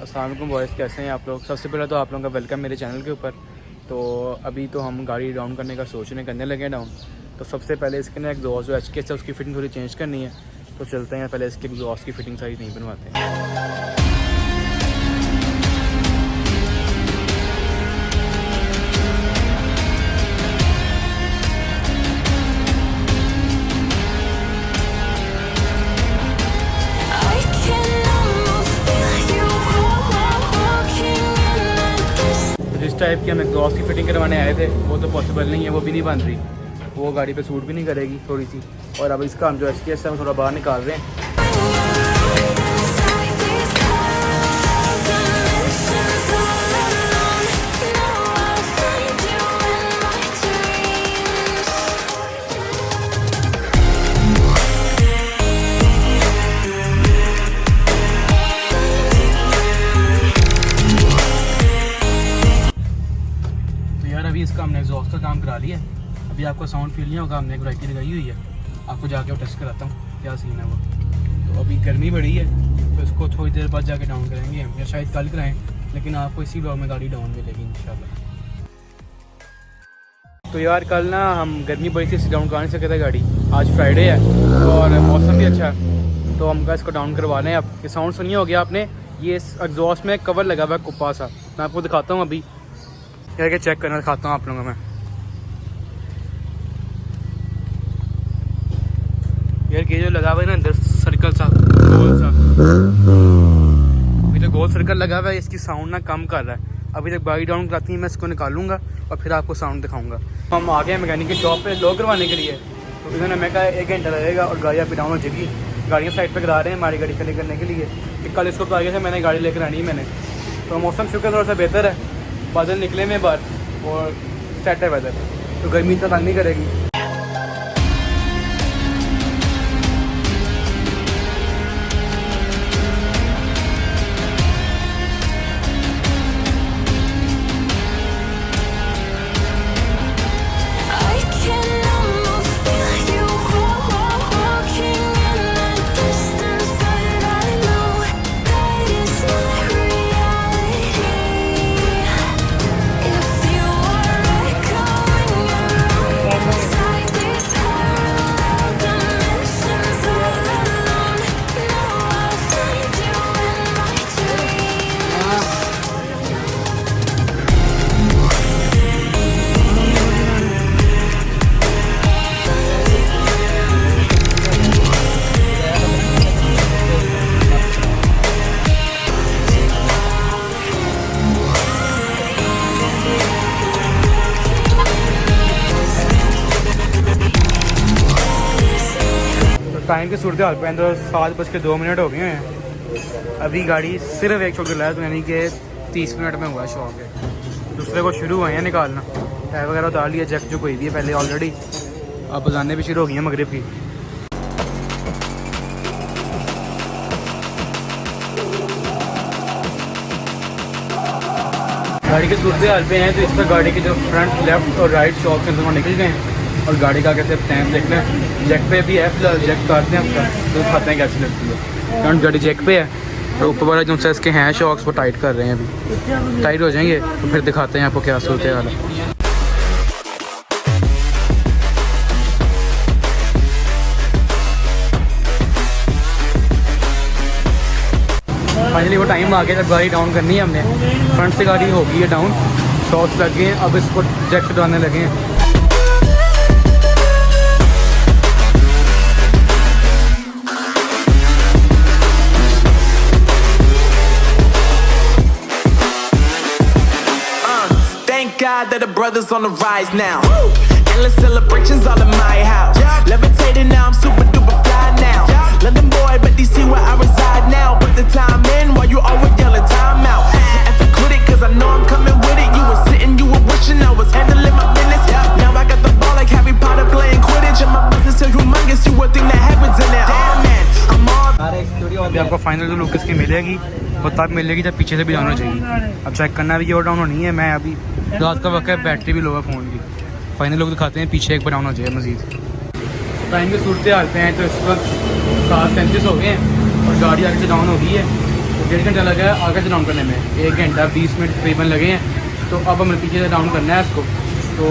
अस्सलाम वालेकुम बॉयज़, कैसे हैं आप लोग। सबसे पहले तो आप लोगों का वेलकम मेरे चैनल के ऊपर। तो अभी तो हम गाड़ी डाउन करने का करने लगे डाउन। तो सबसे पहले इसके ना एग्जॉस्ट जो HK है उसकी फ़िटिंग थोड़ी चेंज करनी है। तो चलते हैं पहले इसके एग्जॉस्ट की फ़िटिंग सारी नहीं बनवाते हैं। जिस टाइप की हम एग्जॉस्ट की फ़िटिंग करवाने आए थे वो तो पॉसिबल नहीं है, वो भी नहीं बन रही, वो गाड़ी पे सूट भी नहीं करेगी थोड़ी सी। और अब इसका हम जो HK है वो थोड़ा बाहर निकाल रहे हैं। अभी इसका हमने एग्जॉस्ट का काम करा लिया। अभी आपको साउंड फील नहीं होगा, हमने वैरायटी लगाई हुई है। आपको जाके वो टेस्ट कराता हूँ क्या सीन है वो। तो अभी गर्मी बड़ी है तो इसको थोड़ी देर बाद जाके डाउन करेंगे हम, या शायद कल कराएं, लेकिन आपको इसी ब्लॉग में गाड़ी डाउन मिलेगी इंशाल्लाह। तो यार कल ना हम गर्मी बड़ी थी, डाउन करा नहीं सके थे गाड़ी। आज फ्राइडे है और मौसम भी अच्छा है, तो हम इसको डाउन करवा लें। अब ये साउंड सुनिए हो गया आपने, ये एग्जॉस्ट में कवर लगा हुआ है कुप्पा सा। मैं आपको दिखाता हूँ अभी, क्या क्या चेक करना दिखाता हूँ आप लोगों को मैं। यार ये जो लगा हुआ है ना अंदर सर्कल सा, गोल सा, ये जो गोल सर्कल लगा हुआ है इसकी साउंड ना कम कर रहा है। अभी तक गाड़ी डाउन कराती है मैं इसको निकालूंगा और फिर आपको साउंड दिखाऊंगा। हम आ गए मैकेनिक की शॉप पे लो करवाने के लिए। तो इन्होंने मैं कहा 1 घंटा लगेगा और गाड़ी अभी डाउन हो जाएगी। गाड़ियाँ साइड पर करा रहे हैं हमारी गाड़ी खड़ी करने के लिए कि कल इसको तो आगे से मैंने गाड़ी लेकर आनी है मैंने। तो मौसम शुक्र थोड़ा सा बेहतर है, बादल निकले में बार और सेट है वेदर, तो गर्मी इतना तंग नहीं करेगी। टाइम की सूरत हाल पे 7:02 हो गए हैं। अभी गाड़ी सिर्फ एक छोड़ के लाया, तो यानी कि 30 मिनट में हुआ शॉप है। दूसरे को शुरू हुए हैं निकालना, टायर वगैरह उतार लिया, जैक जो कोई भी है पहले ऑलरेडी। अब बजाने भी शुरू हो गई हैं मगरिब की। गाड़ी के सूरत हाल पे हैं तो इस पर गाड़ी के जो फ्रंट लेफ्ट और राइट शॉक से दोनों निकल गए हैं। और गाड़ी का कैसे स्टैंड देख लें, जैक पे भी है फिलहाल, जैक उतारते हैं उसका तो दिखाते हैं कैसी लगती है। फ्रंट गाड़ी जैक पे है, तो ऊपर वाला जो इसके हैं शॉक्स वो टाइट कर रहे हैं, अभी टाइट हो जाएंगे तो फिर दिखाते हैं आपको क्या सूरत हाल है। फाइनली वो टाइम आ गया जब गाड़ी डाउन करनी है हमने। फ्रंट से गाड़ी हो गई है डाउन, शॉक्स लग गए हैं, अब इसको जैक से डालने लगे हैं। God that the brothers on the rise now. Endless celebrations all in my house. Levitating now, I'm super duper fly now. London boy, but DC where I reside now. Put the time in while you always yelling time out. And for quit it, cause I know I'm coming with it. You were sitting, you were wishing I was handling my business. Now I got the ball like Harry Potter playing Quidditch. And my business so humongous, you would think that happens in there. Damn man, I'm all. अभी आपको final जो look इसकी मिलेगी वो तब मिलेगी जब पीछे से भी डाउन हो जाएगी। अब चेक करना भी ये और डाउन होनी है। मैं अभी रात का वक्त है, बैटरी भी लो है फ़ोन की। फाइनल लोग दिखाते हैं पीछे एक बार डाउन हो जाए मज़ीद। टाइम की सूरत हाल पे हैं तो इस वक्त 7:35 हो गए हैं और गाड़ी आगे से डाउन हो गई है। तो 1.5 घंटा लगा है आगे से डाउन करने में, 1 घंटा 20 मिनट तकरीबन लगे हैं। तो अब हमें पीछे से डाउन करना है इसको, तो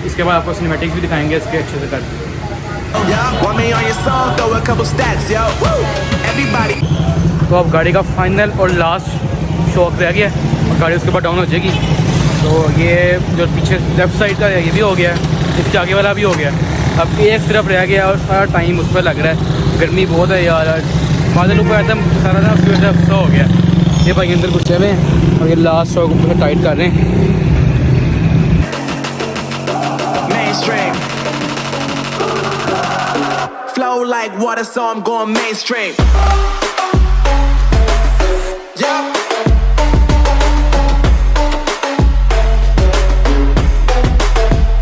इसके बाद आपको सिनेमैटिक्स भी दिखाएंगे इसके अच्छे से करके। तो अब गाड़ी का फाइनल और लास्ट शॉक रह गया और गाड़ी उसके बाद डाउन हो जाएगी। तो ये जो पीछे लेफ्ट साइड का है ये भी हो गया, इसके आगे वाला भी हो गया। अब एक तरफ रह गया और सारा टाइम उस पर लग रहा है। गर्मी बहुत है यार, बादल ऊपर एकदम सारा ना उसकी वजह से अफसा हो गया। ये भाई अंदर घुसे हुए हैं और ये लास्ट शॉक ऊपर टाइट कर रहे हैं। Flow like water, so I'm going mainstream. Yeah.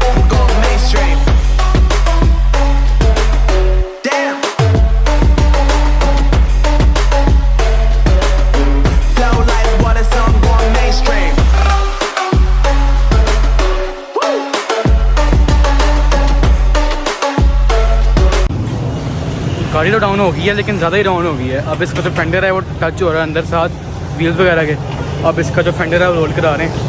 I'm going mainstream. Damn. Flow like water, so I'm going mainstream. गाड़ी तो डाउन हो गई है लेकिन ज़्यादा ही डाउन हो गई है। अब इसका जो फेंडर है वो टच हो रहा है अंदर साथ व्हील्स वगैरह के। अब इसका जो फेंडर है वो रोल करा रहे हैं।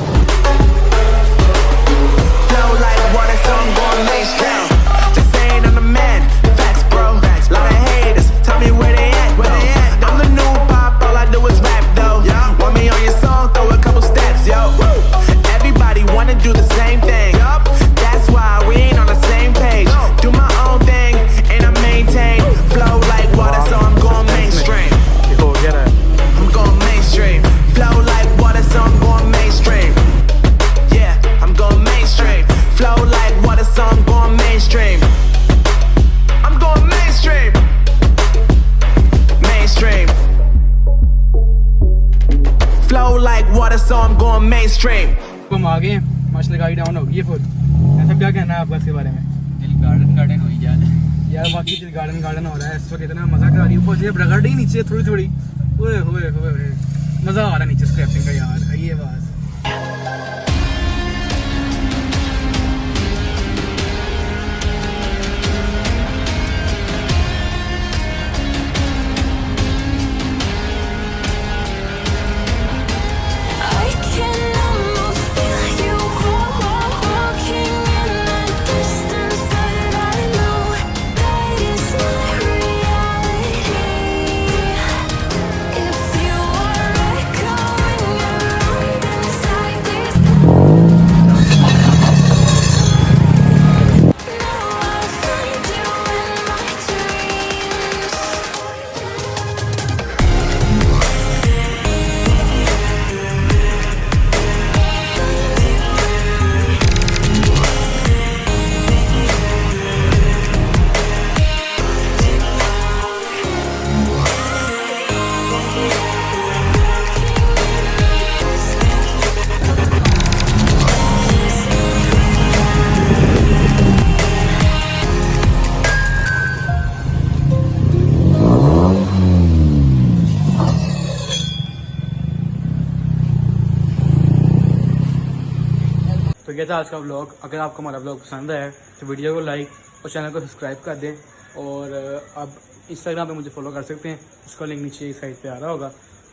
हम आ गए हैं, माशाल्लाह गाड़ी डाउन हो गई है फुल। ऐसा क्या कहना है आपका इसके बारे में? दिल गार्डन हुई जा रहा है यार, बाकी दिल गार्डन हो रहा है इस वक्त। इतना मजा कर रही है ऊपर से रगड़ ही नीचे थोड़ी थोड़ी, ओए होए होए मजा आ रहा है नीचे स्क्रैपिंग का यार। ये बात तो ये था आज का व्लॉग। अगर आपको हमारा व्लॉग पसंद आया तो वीडियो को लाइक और चैनल को सब्सक्राइब कर दें। और अब इंस्टाग्राम पे मुझे फॉलो कर सकते हैं, उसका लिंक नीचे इस साइड पे आ रहा होगा।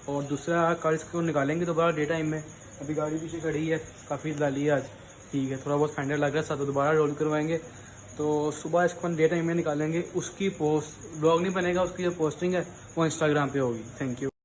और दूसरा कार इसको निकालेंगे दोबारा डे टाइम में। अभी गाड़ी पीछे खड़ी है, काफ़ी डाली है आज, ठीक है, थोड़ा बहुत फेंडर लग रहा है, साथ दोबारा रोल करवाएंगे। तो सुबह इसको डे टाइम में निकालेंगे। उसकी पोस्ट ब्लॉग नहीं बनेगा, उसकी जो पोस्टिंग है वो इंस्टाग्राम पे होगी। Thank you.